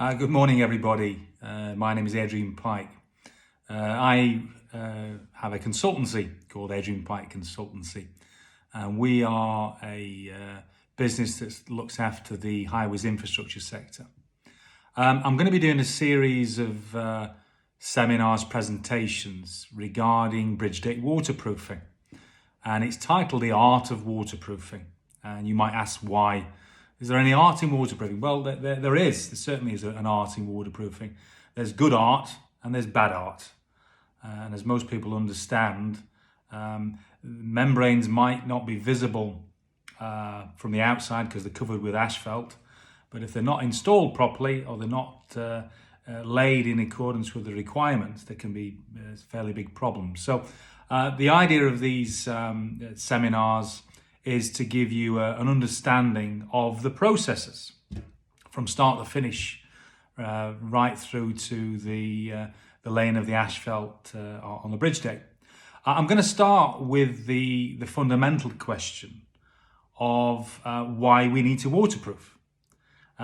Good morning, everybody. My name is Adrian Pike. I have a consultancy called Adrian Pike Consultancy, and we are a business that looks after the highways infrastructure sector. I'm going to be doing a series of seminars, presentations regarding bridge deck waterproofing, and it's titled The Art of Waterproofing. And you might ask why. Is there any art in waterproofing? Well, there is. There certainly is an art in waterproofing. There's good art and there's bad art. And as most people understand, membranes might not be visible from the outside because they're covered with asphalt. But if they're not installed properly or they're not laid in accordance with the requirements, there can be fairly big problems. So the idea of these seminars is to give you an understanding of the processes from start to finish, right through to the laying of the asphalt on the bridge deck. I'm going to start with the fundamental question of why we need to waterproof.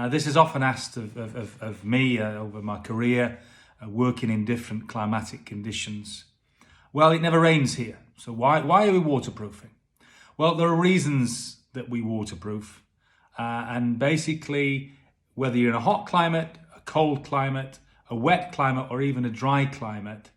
This is often asked of me over my career, working in different climatic conditions. Well, it never rains here, so why are we waterproofing? Well, there are reasons that we waterproof, and basically, whether you're in a hot climate, a cold climate, a wet climate, or even a dry climate,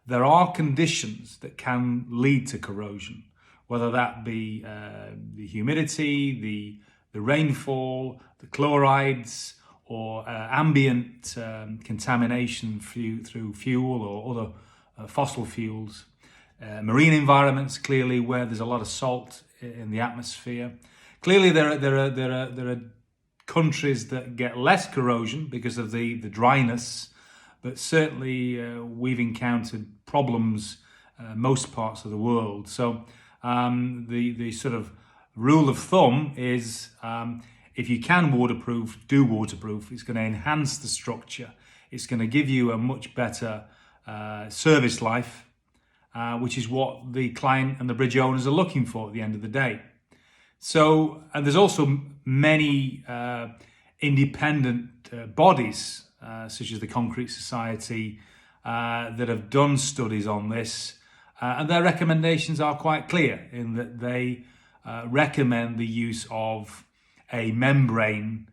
there are conditions that can lead to corrosion, whether that be the humidity, the rainfall, the chlorides, or ambient contamination through fuel or other fossil fuels. Marine environments, clearly, where there's a lot of salt in the atmosphere. Clearly, there are countries that get less corrosion because of the dryness, but certainly we've encountered problems most parts of the world. So the sort of rule of thumb is if you can waterproof, do waterproof. It's going to enhance the structure. It's going to give you a much better service life. Which is what the client and the bridge owners are looking for at the end of the day. So, and there's also many independent bodies, such as the Concrete Society, that have done studies on this, and their recommendations are quite clear in that they recommend the use of a membrane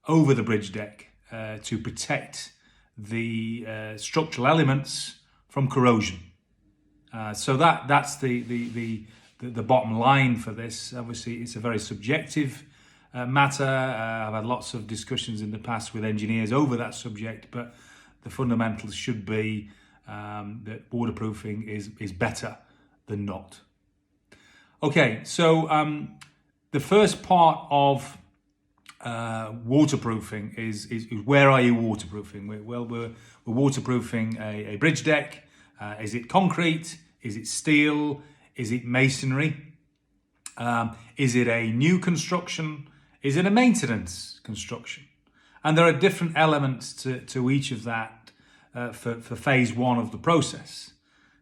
over the bridge deck to protect the structural elements from corrosion. So that's the bottom line for this. Obviously, it's a very subjective matter. I've had lots of discussions in the past with engineers over that subject, but the fundamentals should be that waterproofing is better than not. Okay, so the first part of waterproofing is where are you waterproofing? We're waterproofing a bridge deck. Is it concrete? Is it steel? Is it masonry? Is it a new construction? Is it a maintenance construction? And there are different elements to each of that for phase one of the process.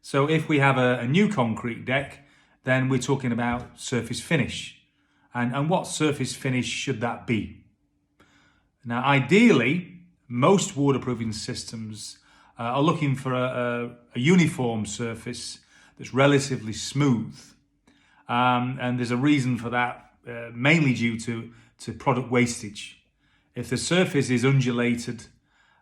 So if we have a new concrete deck, then we're talking about surface finish. And what surface finish should that be? Now, ideally, most waterproofing systems are looking for a uniform surface that's relatively smooth. And there's a reason for that, mainly due to product wastage. If the surface is undulated,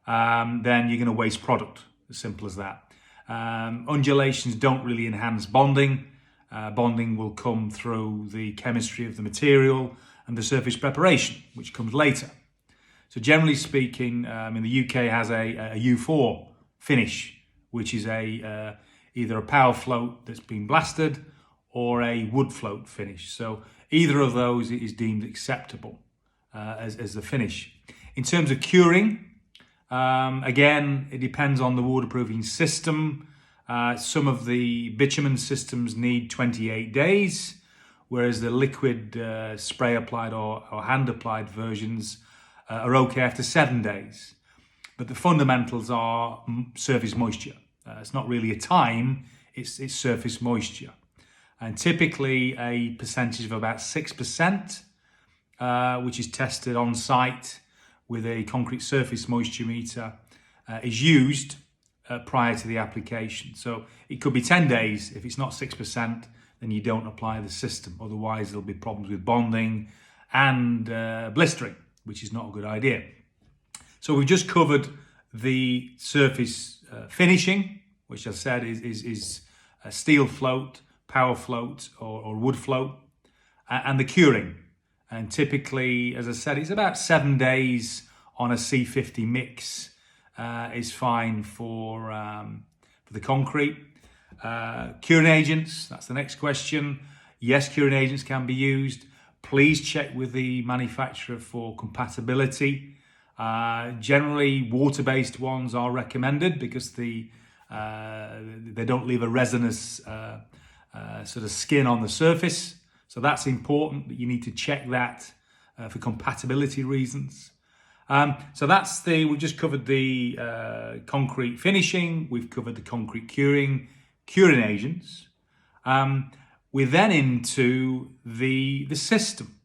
then you're going to waste product, as simple as that. Undulations don't really enhance bonding. Bonding will come through the chemistry of the material and the surface preparation, which comes later. So generally speaking, the UK has a U4 finish, which is either a power float that's been blasted or a wood float finish. So either of those is deemed acceptable as the finish. In terms of curing, again, it depends on the waterproofing system. Some of the bitumen systems need 28 days, whereas the liquid spray applied or hand applied versions are okay after 7 days. But the fundamentals are surface moisture. It's not really a time, it's surface moisture. And typically a percentage of about 6%, which is tested on site with a concrete surface moisture meter is used prior to the application. So it could be 10 days. If it's not 6%, then you don't apply the system. Otherwise, there'll be problems with bonding and blistering, which is not a good idea. So we've just covered the surface finishing, which I said is a steel float, power float, or wood float, and the curing. And typically, as I said, it's about 7 days on a C50 mix is fine for the concrete. Curing agents, that's the next question. Yes, curing agents can be used. Please check with the manufacturer for compatibility. Generally, water-based ones are recommended because they don't leave a resinous sort of skin on the surface. So that's important, that you need to check that for compatibility reasons. So we've just covered the concrete finishing, we've covered the concrete curing agents. We're then into the system.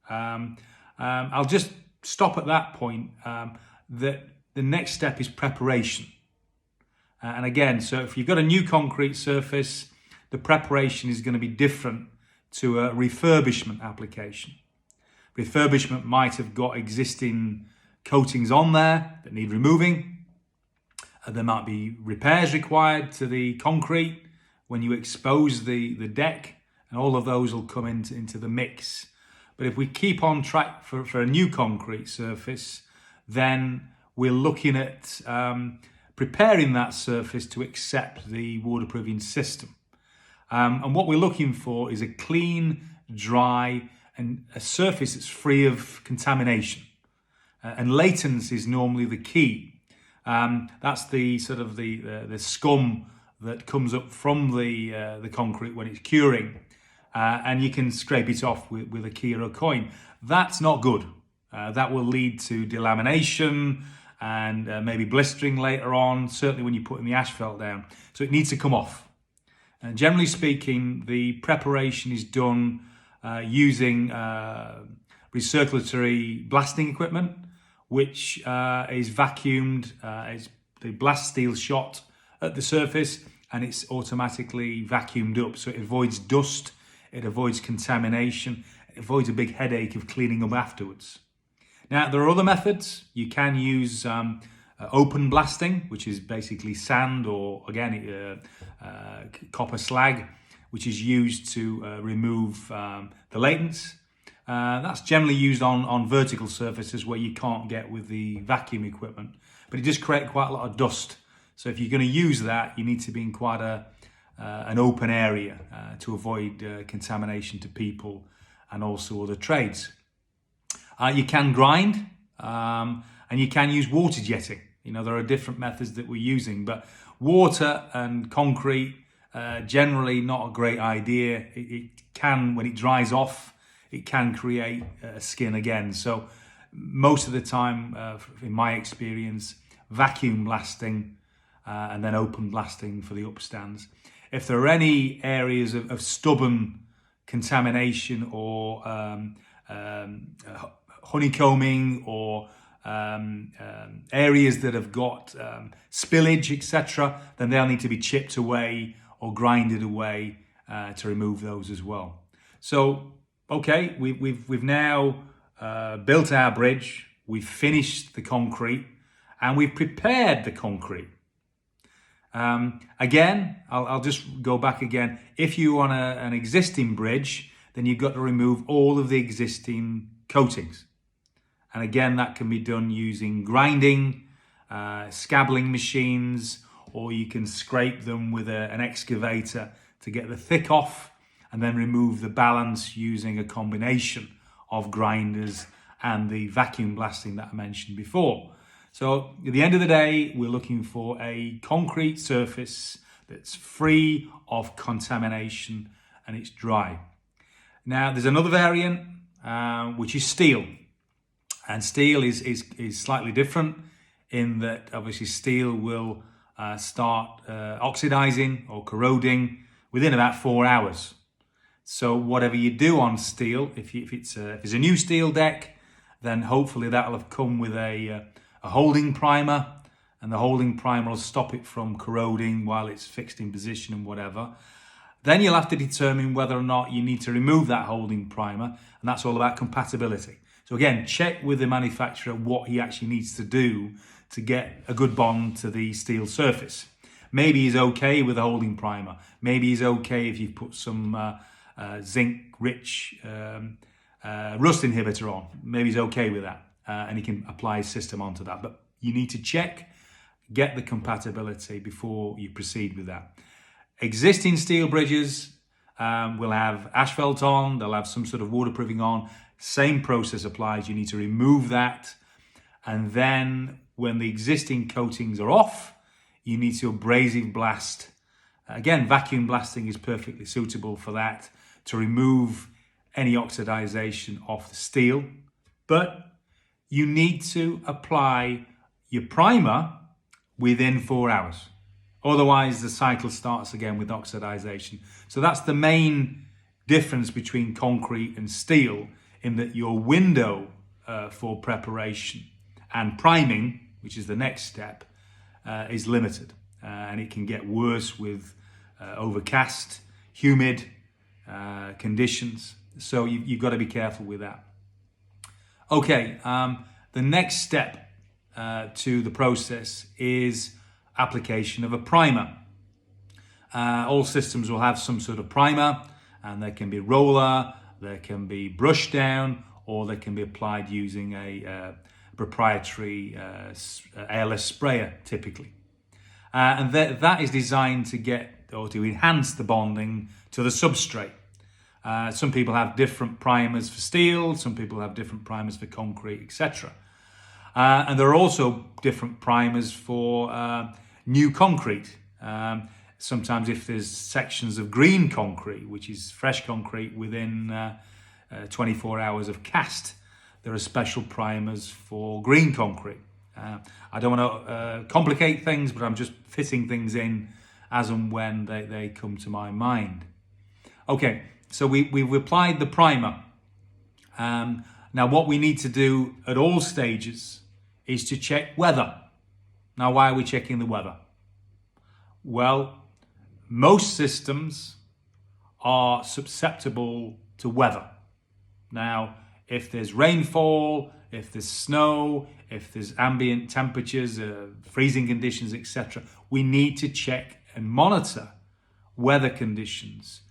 I'll just stop at that point, that the next step is preparation. And again, so if you've got a new concrete surface, the preparation is going to be different to a refurbishment application. Refurbishment might have got existing coatings on there that need removing. There might be repairs required to the concrete when you expose the deck, and all of those will come into the mix. But if we keep on track for a new concrete surface, then we're looking at preparing that surface to accept the waterproofing system. And what we're looking for is a clean, dry, and a surface that's free of contamination. And latency is normally the key. That's the sort of the scum that comes up from the concrete when it's curing, and you can scrape it off with a key or a coin. That's not good. That will lead to delamination and maybe blistering later on, certainly when you're putting the asphalt down. So it needs to come off. And generally speaking, the preparation is done using recirculatory blasting equipment, which is vacuumed. It's the blast steel shot at the surface, and it's automatically vacuumed up. So it avoids dust, it avoids contamination, it avoids a big headache of cleaning up afterwards. Now, there are other methods. You can use open blasting, which is basically sand or, again, copper slag, which is used to remove the latents. That's generally used on vertical surfaces where you can't get with the vacuum equipment, but it does create quite a lot of dust. So if you're going to use that, you need to be in quite an open area to avoid contamination to people and also other trades. You can grind, and you can use water jetting. There are different methods that we're using, but water and concrete, generally not a great idea. It can, when it dries off, it can create skin again. So most of the time, in my experience, vacuum blasting and then open blasting for the upstands. If there are any areas of stubborn contamination or honeycombing or areas that have got spillage, etc., then they'll need to be chipped away or grinded away to remove those as well. So, okay, we've now built our bridge, we've finished the concrete, and we've prepared the concrete. Again, I'll just go back again. If you want an existing bridge, then you've got to remove all of the existing coatings. And again, that can be done using grinding, scabbling machines, or you can scrape them with an excavator to get the thick off and then remove the balance using a combination of grinders and the vacuum blasting that I mentioned before. So at the end of the day, we're looking for a concrete surface that's free of contamination and it's dry. Now, there's another variant, which is steel. And steel is slightly different in that obviously steel will start oxidizing or corroding within about 4 hours. So whatever you do on steel, if it's a new steel deck, then hopefully that'll have come with a holding primer, and the holding primer will stop it from corroding while it's fixed in position and whatever. Then you'll have to determine whether or not you need to remove that holding primer, and that's all about compatibility. So again, check with the manufacturer what he actually needs to do to get a good bond to the steel surface. Maybe he's okay with the holding primer. Maybe he's okay if you put some zinc-rich rust inhibitor on. Maybe he's okay with that, and he can apply his system onto that. But you need to check, get the compatibility before you proceed with that. Existing steel bridges will have asphalt on, they'll have some sort of waterproofing on. Same process applies. You need to remove that, and then when the existing coatings are off, you need to abrasive blast. Again, vacuum blasting is perfectly suitable for that, to remove any oxidization off the steel. But you need to apply your primer within 4 hours. Otherwise, the cycle starts again with oxidization. So that's the main difference between concrete and steel, in that your window for preparation and priming, which is the next step, is limited. And it can get worse with overcast, humid conditions. So you've got to be careful with that. Okay, the next step to the process is application of a primer. All systems will have some sort of primer, and there can be roller, there can be brush down, or they can be applied using a proprietary airless sprayer typically. And that is designed to get or to enhance the bonding to the substrate. Some people have different primers for steel, some people have different primers for concrete, etc. And there are also different primers for new concrete. Sometimes if there's sections of green concrete, which is fresh concrete within 24 hours of cast, there are special primers for green concrete. I don't want to complicate things, but I'm just fitting things in as and when they come to my mind. Okay, so we've applied the primer. Now what we need to do at all stages is to check weather. Now why are we checking the weather? Well, most systems are susceptible to weather. Now, if there's rainfall, if there's snow, if there's ambient temperatures, freezing conditions, etc., we need to check and monitor weather conditions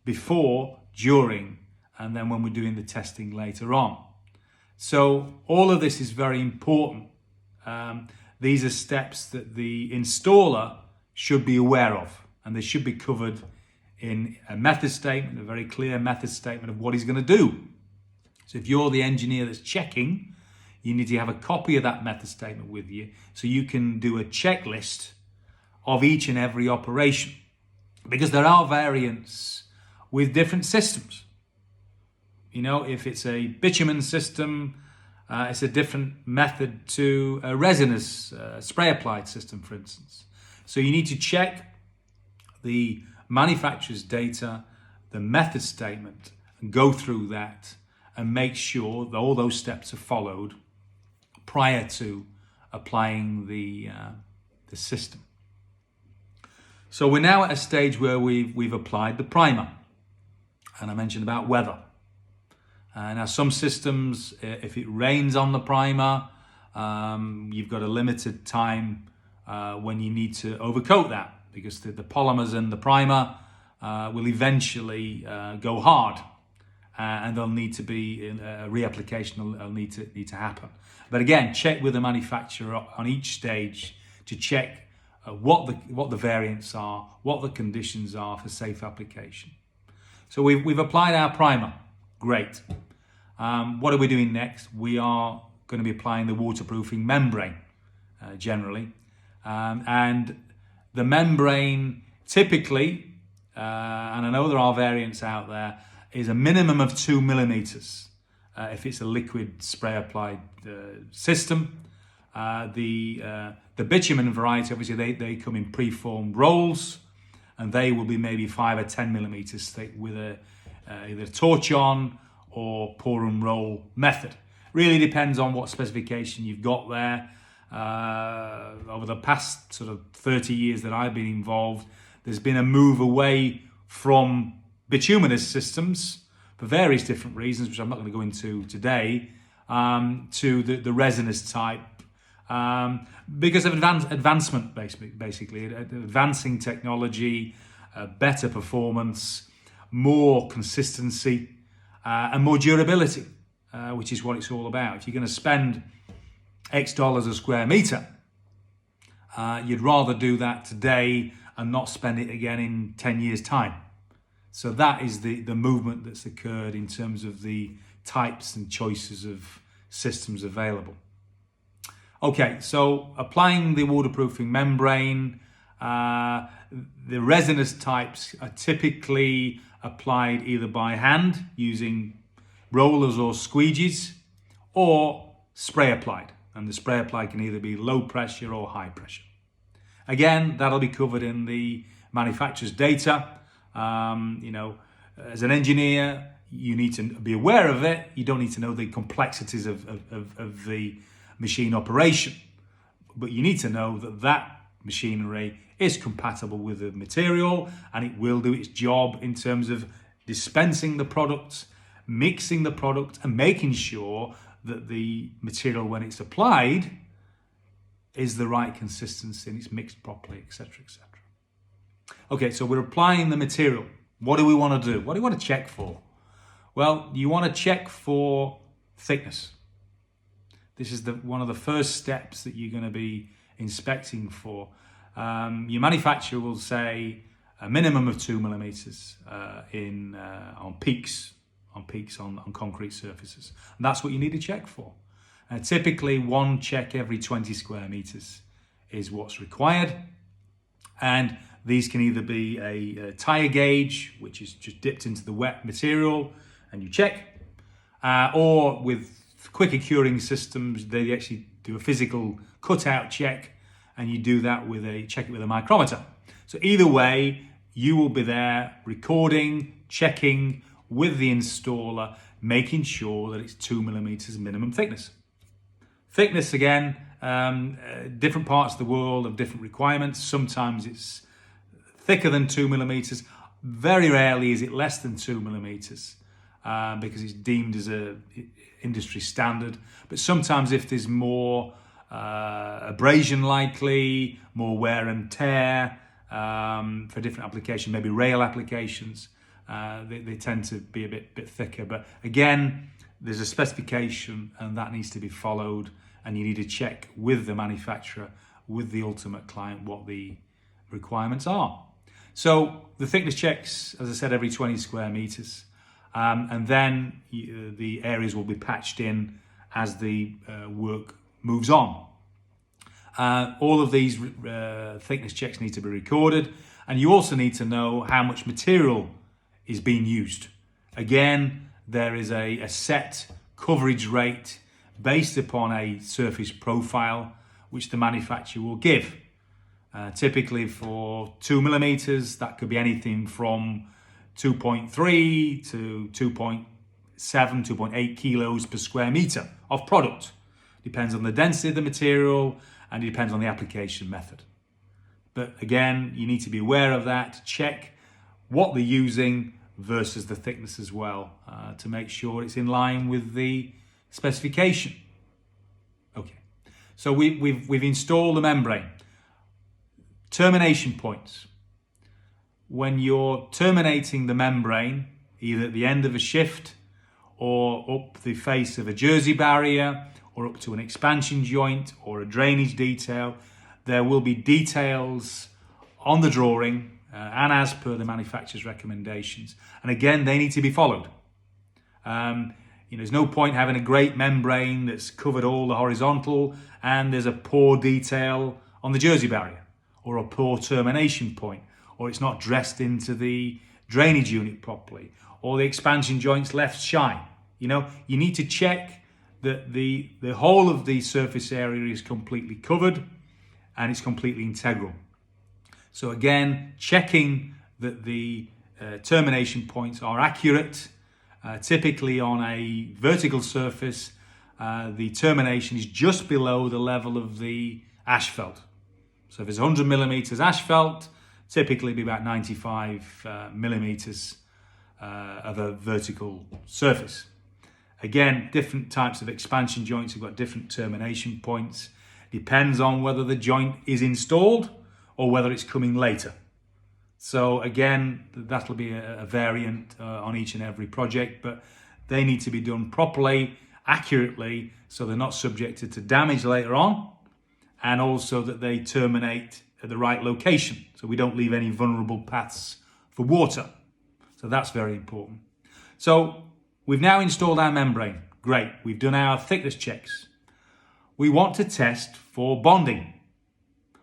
before, during, and then when we're doing the testing later on. So all of this is very important. These are steps that the installer should be aware of, and they should be covered in a method statement, a very clear method statement of what he's going to do. So if you're the engineer that's checking, you need to have a copy of that method statement with you so you can do a checklist of each and every operation, because there are variants with different systems. You know, if it's a bitumen system, it's a different method to a resinous spray applied system, for instance. So you need to check the manufacturer's data, the method statement, and go through that and make sure that all those steps are followed prior to applying the system. So we're now at a stage where we've applied the primer, and I mentioned about weather. Now some systems, if it rains on the primer, you've got a limited time when you need to overcoat that, because the polymers in the primer will eventually go hard, and there'll need to be a reapplication will need to happen. But again, check with the manufacturer on each stage to check what the variants are, what the conditions are for safe application. So we've applied our primer, great. What are we doing next? We are going to be applying the waterproofing membrane generally, and the membrane typically, and I know there are variants out there, is a minimum of 2 millimeters. If it's a liquid spray applied system, the bitumen variety, obviously they come in preformed rolls, and they will be maybe 5 or 10 millimeters thick with either torch on or pour and roll method. Really depends on what specification you've got there. Over the past sort of 30 years that I've been involved, there's been a move away from bituminous systems for various different reasons, which I'm not going to go into today, to the resinous type, because of advancement, basically, advancing technology, better performance, more consistency, and more durability, which is what it's all about. If you're going to spend X dollars a square meter, you'd rather do that today and not spend it again in 10 years' time. So that is the movement that's occurred in terms of the types and choices of systems available. Okay, so applying the waterproofing membrane, the resinous types are typically applied either by hand using rollers or squeegees, or spray applied. And the spray applied can either be low pressure or high pressure. Again, that'll be covered in the manufacturer's data. As an engineer, you need to be aware of it. You don't need to know the complexities of the machine operation, but you need to know that that machinery is compatible with the material, and it will do its job in terms of dispensing the product, mixing the product, and making sure that the material, when it's applied, is the right consistency and it's mixed properly, etc., etc. Okay, so we're applying the material. What do we want to do? What do you want to check for? Well, you want to check for thickness. This is one of the first steps that you're going to be inspecting for. Your manufacturer will say a minimum of 2 millimeters on peaks on concrete surfaces. And that's what you need to check for. Typically, one check every 20 square meters is what's required. And these can either be a tire gauge, which is just dipped into the wet material and you check, or with quicker curing systems, they actually do a physical cutout check, and you do that check it with a micrometer. So either way, you will be there recording, checking with the installer, making sure that it's 2 millimeters minimum thickness. Thickness, again, different parts of the world have different requirements. Sometimes it's thicker than 2 millimeters. Very rarely is it less than 2 millimeters because it's deemed as a industry standard. But sometimes if there's more abrasion likely, more wear and tear for different applications, maybe rail applications, they tend to be a bit thicker. But again, there's a specification and that needs to be followed, and you need to check with the manufacturer, with the ultimate client, what the requirements are. So the thickness checks, as I said, every 20 square meters. And then the areas will be patched in as the work moves on. All of these thickness checks need to be recorded, and you also need to know how much material is being used. Again, there is a set coverage rate based upon a surface profile which the manufacturer will give. Typically for 2 millimeters, that could be anything from 2.3 to 2.7, 2.8 kilos per square meter of product. Depends on the density of the material and it depends on the application method. But again, you need to be aware of that, check what they're using versus the thickness as well, to make sure it's in line with the specification. Okay, so we've installed the membrane. Termination points. When you're terminating the membrane, either at the end of a shift or up the face of a jersey barrier or up to an expansion joint or a drainage detail, there will be details on the drawing and as per the manufacturer's recommendations. And again, they need to be followed. There's no point having a great membrane that's covered all the horizontal and there's a poor detail on the jersey barrier or a poor termination point, or it's not dressed into the drainage unit properly, or the expansion joint's left shy. You need to check that the whole of the surface area is completely covered and it's completely integral. So again, checking that the termination points are accurate, typically on a vertical surface, the termination is just below the level of the asphalt. So if it's 100 millimeters asphalt, typically it'd be about 95 millimeters of a vertical surface. Again, different types of expansion joints have got different termination points. Depends on whether the joint is installed or whether it's coming later. So again, that'll be a variant on each and every project, but they need to be done properly, accurately, so they're not subjected to damage later on, and also that they terminate at the right location, so we don't leave any vulnerable paths for water. So that's very important. So we've now installed our membrane. Great, we've done our thickness checks. We want to test for bonding.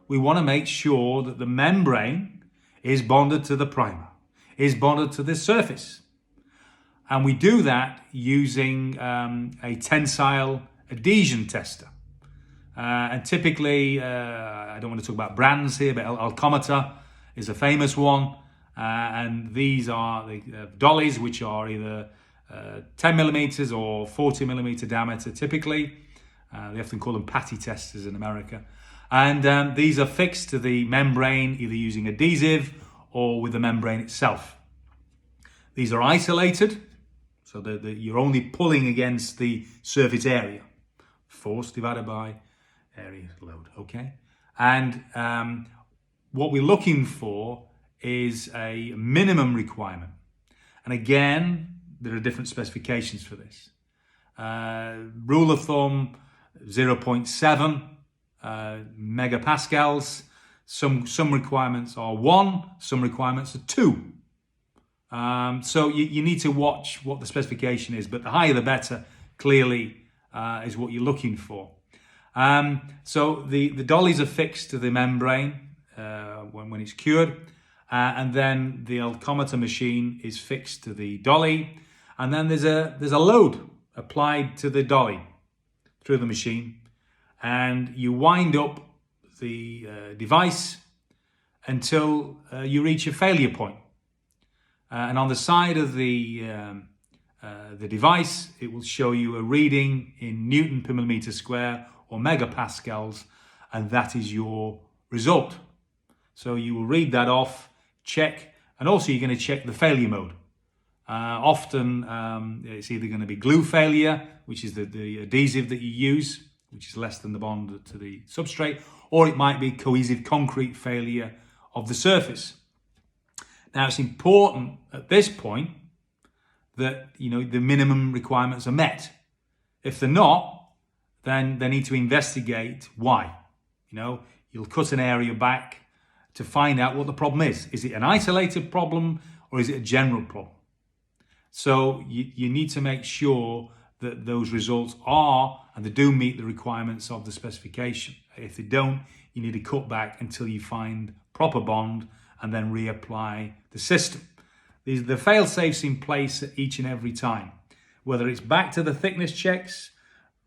We want to make sure that the membrane is bonded to the primer, is bonded to the surface. And we do that using a tensile adhesion tester. And typically, I don't want to talk about brands here, but Alcometer is a famous one. And these are the dollies, which are either 10 millimeters or 40 millimeter diameter typically. They often call them patty testers in America. And these are fixed to the membrane, either using adhesive or with the membrane itself. These are isolated, so that you're only pulling against the surface area. Force divided by area load, okay? And what we're looking for is a minimum requirement. And again, there are different specifications for this. Rule of thumb, 0.7 megapascals. Some requirements are 1, some requirements are 2. So you need to watch what the specification is, but the higher the better, clearly, is what you're looking for. So the dollies are fixed to the membrane when it's cured, and then the Alcometer machine is fixed to the dolly, and then there's a load applied to the dolly through the machine, and you wind up the device until you reach a failure point. And on the side of the device, it will show you a reading in Newton per millimeter square or megapascals, and that is your result. So you will read that off, check, and also you're going to check the failure mode. Often it's either going to be glue failure, which is the adhesive that you use, which is less than the bond to the substrate, or it might be cohesive concrete failure of the surface. Now it's important at this point that the minimum requirements are met. If they're not, then they need to investigate why. You'll cut an area back to find out what the problem is. Is it an isolated problem or is it a general problem? So you need to make sure that those results are, and they do meet the requirements of the specification. If they don't, you need to cut back until you find proper bond and then reapply the system. The fail-safes in place at each and every time, whether it's back to the thickness checks,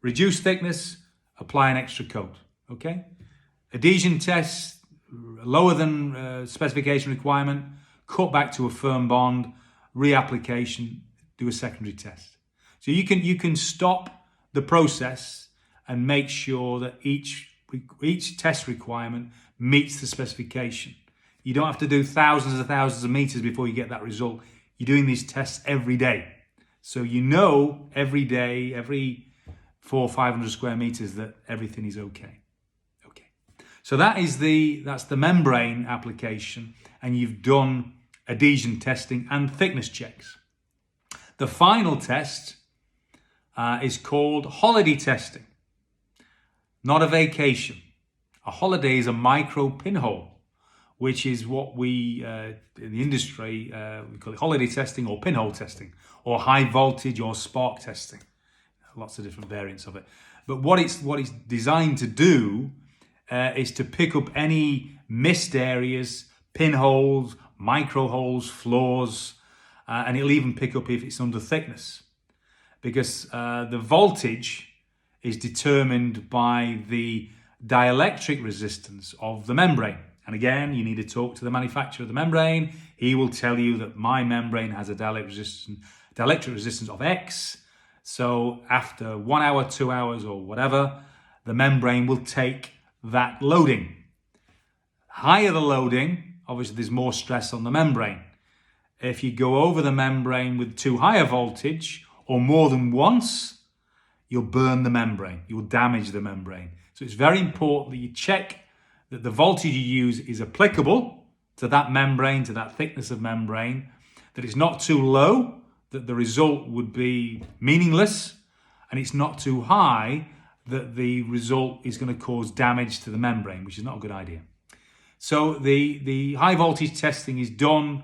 reduce thickness, apply an extra coat, okay? Adhesion tests, lower than specification requirement, cut back to a firm bond, reapplication, do a secondary test. So you can stop the process and make sure that each test requirement meets the specification. You don't have to do thousands of meters before you get that result. You're doing these tests every day. So every day, every 400 or 500 square meters that everything is okay. Okay. So that's the membrane application, and you've done adhesion testing and thickness checks. The final test is called holiday testing, not a vacation. A holiday is a micro pinhole, which is what we, in the industry, we call it holiday testing or pinhole testing, or high voltage or spark testing. Lots of different variants of it. But what it's designed to do is to pick up any missed areas, pinholes, micro holes, flaws, and it'll even pick up if it's under thickness. Because the voltage is determined by the dielectric resistance of the membrane. And again, you need to talk to the manufacturer of the membrane. He will tell you that my membrane has a dielectric resistance of X. So after 1 hour, 2 hours or whatever, the membrane will take that loading. Higher the loading, obviously there's more stress on the membrane. If you go over the membrane with too high a voltage or more than once, you'll burn the membrane, you'll damage the membrane. So it's very important that you check that the voltage you use is applicable to that membrane, to that thickness of membrane, that it's not too low, that the result would be meaningless, and it's not too high, that the result is going to cause damage to the membrane, which is not a good idea. So the high voltage testing is done.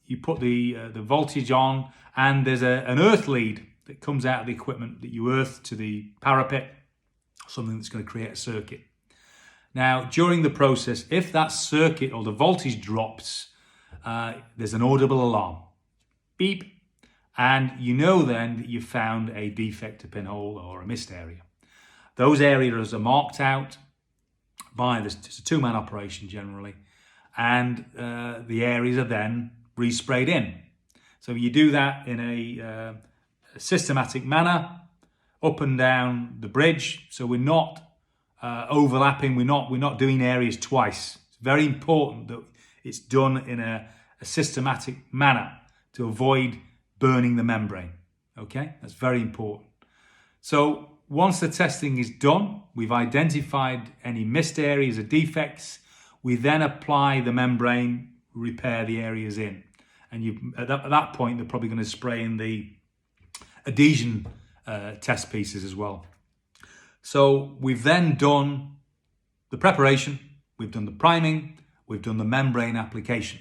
You put the voltage on, and there's an earth lead that comes out of the equipment that you earth to the parapet, something that's going to create a circuit. Now, during the process, if that circuit or the voltage drops, there's an audible alarm. Beep. And you know then that you've found a defect, a pinhole, or a missed area. Those areas are marked out by this. It's a two-man operation generally, and the areas are then resprayed in. So you do that in a systematic manner, up and down the bridge. So we're not overlapping. We're not doing areas twice. It's very important that it's done in a systematic manner to avoid burning the membrane. Okay, that's very important. So once the testing is done, we've identified any missed areas or defects. We then apply the membrane, repair the areas in. And at that point, they're probably going to spray in the adhesion test pieces as well. So we've then done the preparation, we've done the priming, we've done the membrane application,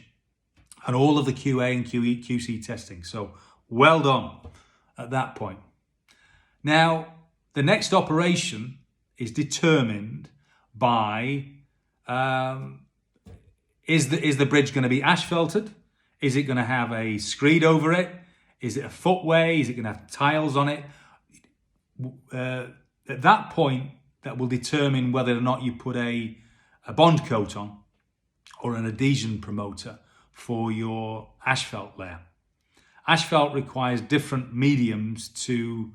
and all of the QA and QC testing. So well done at that point. Now, the next operation is determined by, is the bridge going to be asphalted? Is it going to have a screed over it? Is it a footway? Is it going to have tiles on it? At that point, that will determine whether or not you put a bond coat on or an adhesion promoter for your asphalt layer. Asphalt requires different mediums to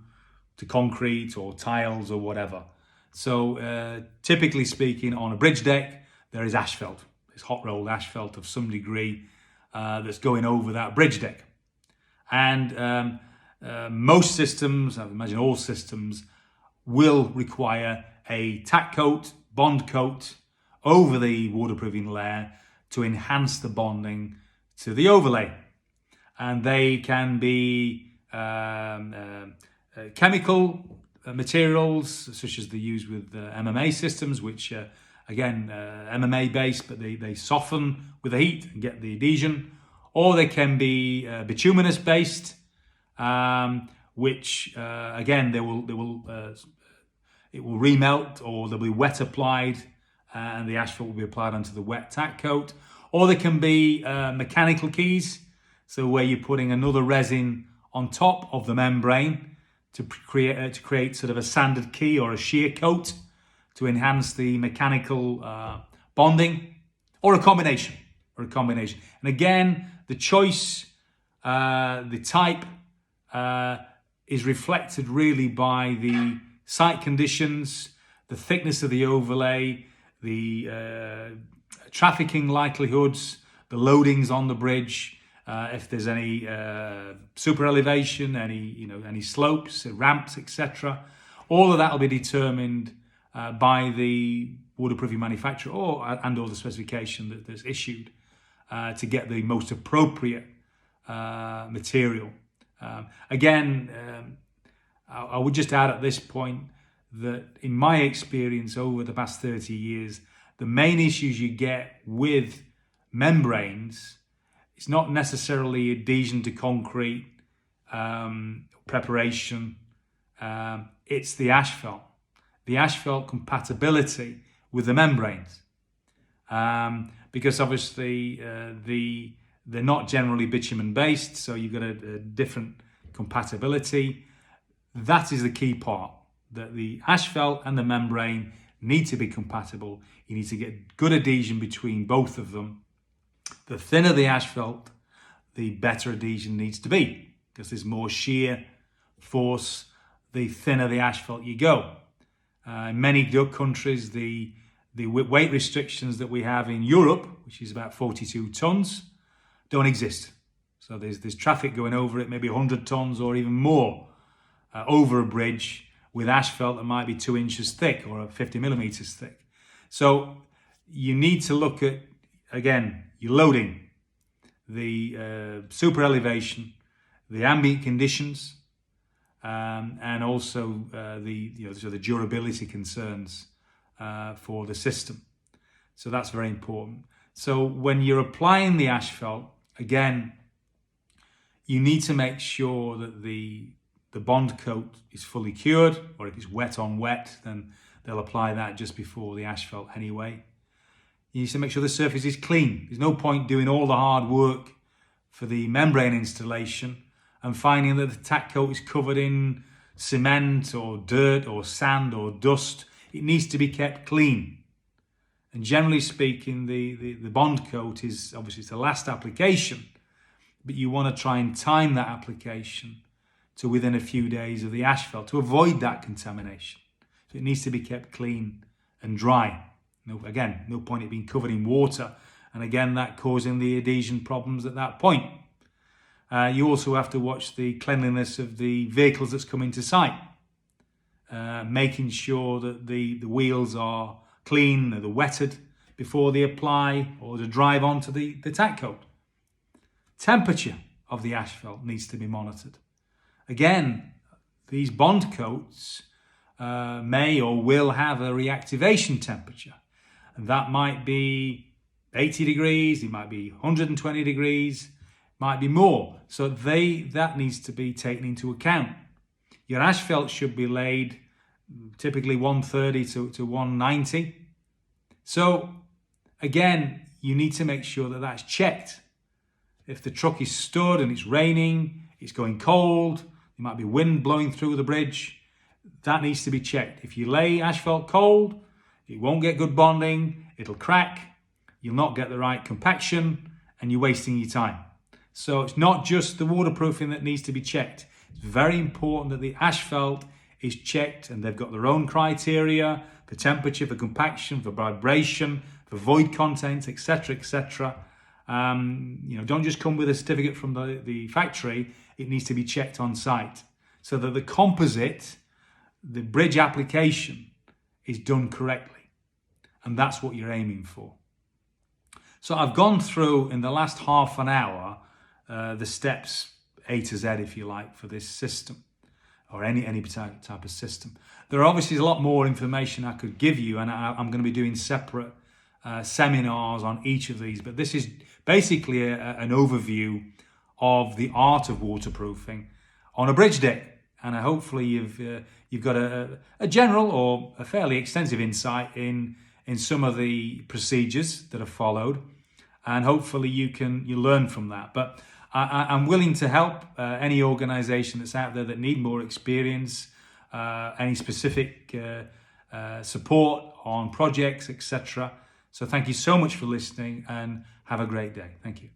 concrete or tiles or whatever. So typically speaking, on a bridge deck, there is asphalt. It's hot rolled asphalt of some degree that's going over that bridge deck. And most systems, I imagine all systems, will require a tack coat, bond coat over the waterproofing layer to enhance the bonding to the overlay. And they can be chemical materials, such as they use with MMA systems, which again, MMA based, but they soften with the heat and get the adhesion. Or they can be bituminous based, which again, it will remelt, or they'll be wet applied, and the asphalt will be applied onto the wet tack coat. Or they can be mechanical keys, so where you're putting another resin on top of the membrane to create sort of a sanded key or a shear coat to enhance the mechanical bonding, or a combination. And again, the choice, the type is reflected really by the site conditions, the thickness of the overlay, the trafficking likelihoods, the loadings on the bridge, if there's any super elevation, any slopes, ramps, etc. All of that will be determined by the waterproofing manufacturer and the specification that's issued to get the most appropriate material. Again, I would just add at this point that in my experience over the past 30 years, the main issues you get with membranes, it's not necessarily adhesion to concrete, preparation, it's the asphalt compatibility with the membranes. Because obviously they're not generally bitumen based, so you've got a different compatibility. That is the key part, that the asphalt and the membrane need to be compatible. You need to get good adhesion between both of them. The thinner the asphalt, the better adhesion needs to be, because there's more shear force, the thinner the asphalt you go. In many countries, the weight restrictions that we have in Europe, which is about 42 tons, don't exist. So there's traffic going over it, maybe 100 tons or even more, over a bridge with asphalt that might be 2 inches thick or 50 millimeters thick. So you need to look at, again, your loading, the super elevation, the ambient conditions, and also the durability concerns for the system. So that's very important. So when you're applying the asphalt, again, you need to make sure that the bond coat is fully cured, or if it's wet on wet, then they'll apply that just before the asphalt anyway. You need to make sure the surface is clean. There's no point doing all the hard work for the membrane installation and finding that the tack coat is covered in cement or dirt or sand or dust. It needs to be kept clean. And generally speaking, the bond coat is obviously it's the last application, but you want to try and time that application to within a few days of the asphalt to avoid that contamination. So it needs to be kept clean and dry. Again, no point it being covered in water, and again, that causing the adhesion problems at that point. You also have to watch the cleanliness of the vehicles that's coming to site, making sure that the wheels are clean, they're wetted before they apply or to drive onto the tack coat. Temperature of the asphalt needs to be monitored. Again, these bond coats may or will have a reactivation temperature, and that might be 80 degrees, it might be 120 degrees, might be more. So that needs to be taken into account. Your asphalt should be laid typically 130 to 190. So again, you need to make sure that that's checked. If the truck is stood and it's raining, it's going cold, there might be wind blowing through the bridge, that needs to be checked. If you lay asphalt cold, it won't get good bonding, it'll crack, you'll not get the right compaction, and you're wasting your time. So it's not just the waterproofing that needs to be checked. It's very important that the asphalt is checked, and they've got their own criteria for temperature, for compaction, for vibration, for void content, etc., etc. Don't just come with a certificate from the factory. It needs to be checked on site so that the composite, the bridge application, is done correctly. And that's what you're aiming for. So I've gone through in the last half an hour the steps A to Z, if you like, for this system, or any type of system. There obviously is a lot more information I could give you, and I'm going to be doing separate seminars on each of these, but this is basically an overview of the art of waterproofing on a bridge deck, and hopefully you've got a general or a fairly extensive insight in some of the procedures that are followed, and hopefully you learn from that. But I'm willing to help any organisation that's out there that need more experience, any specific support on projects, etc. So thank you so much for listening, and have a great day. Thank you.